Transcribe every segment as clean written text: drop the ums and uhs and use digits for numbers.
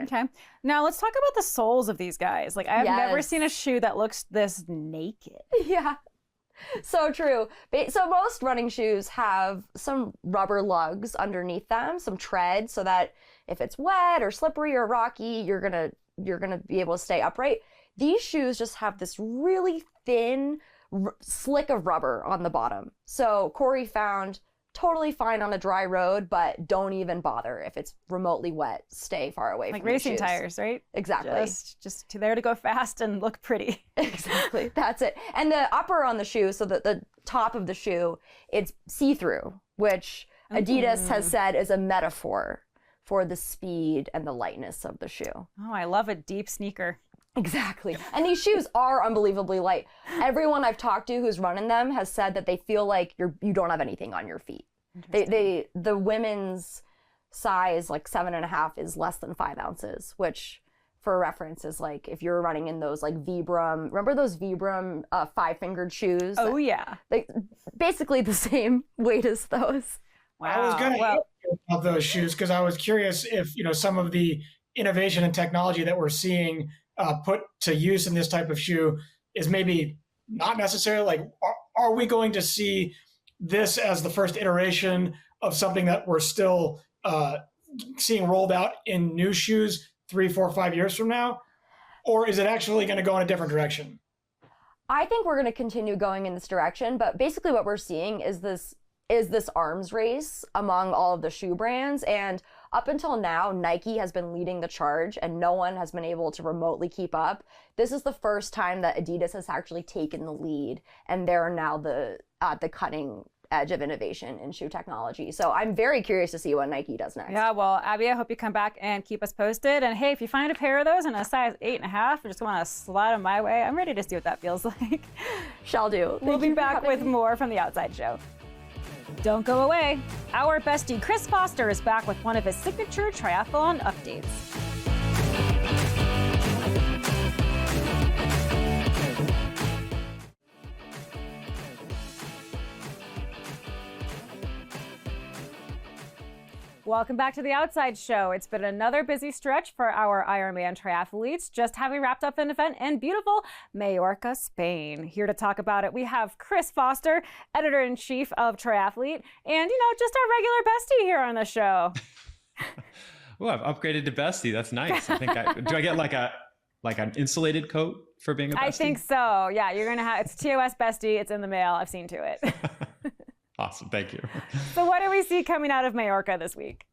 Okay. Now let's talk about the soles of these guys. Like I've never seen a shoe that looks this naked. Yeah. So true. So most running shoes have some rubber lugs underneath them, some tread, so that if it's wet or slippery or rocky, you're gonna be able to stay upright. These shoes just have this really thin slick of rubber on the bottom. So Corey found totally fine on a dry road, but don't even bother if it's remotely wet. Stay far away like from racing shoes. Tires, right? Exactly. Just there to go fast and look pretty. Exactly. That's it. And the upper on the shoe, so that the top of the shoe, it's see-through, which Adidas has said is a metaphor for the speed and the lightness of the shoe. Oh, I love a deep sneaker. Exactly. And these shoes are unbelievably light. Everyone I've talked to who's running them has said that they feel like you don't have anything on your feet. The women's size, like 7.5, is less than 5 ounces, which for reference is like if you're running in those like Vibram, remember those Vibram 5-fingered shoes? Oh yeah. Like basically the same weight as those. Wow. I was going to ask you about those shoes because I was curious if, some of the innovation and technology that we're seeing put to use in this type of shoe is maybe not necessarily like, are we going to see this as the first iteration of something that we're still seeing rolled out in new shoes 3, 4, 5 years from now? Or is it actually going to go in a different direction? I think we're going to continue going in this direction, but basically what we're seeing is this arms race among all of the shoe brands. And up until now, Nike has been leading the charge and no one has been able to remotely keep up. This is the first time that Adidas has actually taken the lead and they're now at the cutting edge of innovation in shoe technology. So I'm very curious to see what Nike does next. Yeah, well, Abby, I hope you come back and keep us posted. And hey, if you find a pair of those in a size 8.5, or just want to slide them my way, I'm ready to see what that feels like. Shall do. We'll be back with more from The Outside Show. Don't go away. Our bestie Chris Foster is back with one of his signature triathlon updates. Welcome back to The Outside Show. It's been another busy stretch for our Ironman triathletes, just having wrapped up an event in beautiful Mallorca, Spain. Here to talk about it, we have Chris Foster, editor-in-chief of Triathlete, and, just our regular bestie here on the show. Well, I've upgraded to bestie. That's nice. I think do I get like an insulated coat for being a bestie? I think so. Yeah, you're going to have, it's TOS bestie. It's in the mail. I've seen to it. Awesome. Thank you. So what do we see coming out of Mallorca this week?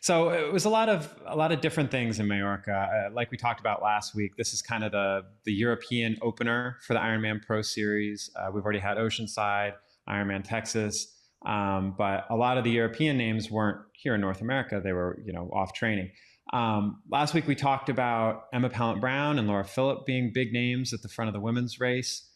So it was a lot of different things in Mallorca. Like we talked about last week, this is kind of the European opener for the Ironman Pro Series. We've already had Oceanside, Ironman Texas, but a lot of the European names weren't here in North America. They were, off training. Last week we talked about Emma Pallant-Brown and Laura Philipp being big names at the front of the women's race.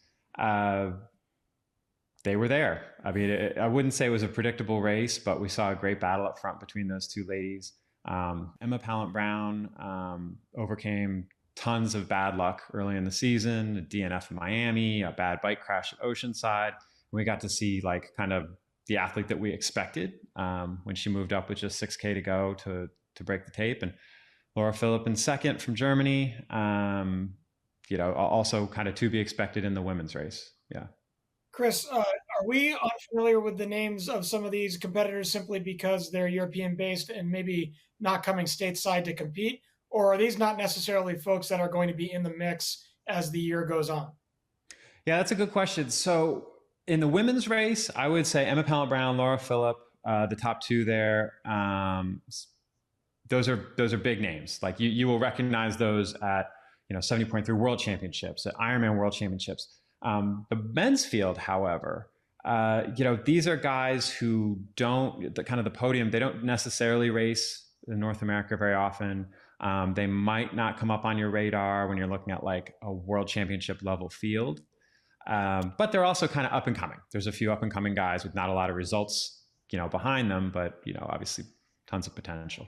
They were there. I mean, I wouldn't say it was a predictable race, but we saw a great battle up front between those two ladies. Emma Pallant-Brown overcame tons of bad luck early in the season, a DNF in Miami, a bad bike crash at Oceanside. We got to see kind of the athlete that we expected when she moved up with just 6K to go to break the tape. And Laura Philipp in second from Germany, also kind of to be expected in the women's race. Yeah. Chris, are we unfamiliar with the names of some of these competitors simply because they're European based and maybe not coming stateside to compete? Or are these not necessarily folks that are going to be in the mix as the year goes on? Yeah, that's a good question. So in the women's race, I would say Emma Pallant-Brown, Laura Philipp, the top two there. Those are big names. Like you will recognize those at 70.3 World Championships, at Ironman World Championships. The men's field, however, these are guys who don't, the podium, they don't necessarily race in North America very often. They might not come up on your radar when you're looking at like a world championship level field. But they're also kind of up and coming. There's a few up and coming guys with not a lot of results, behind them, but, obviously tons of potential.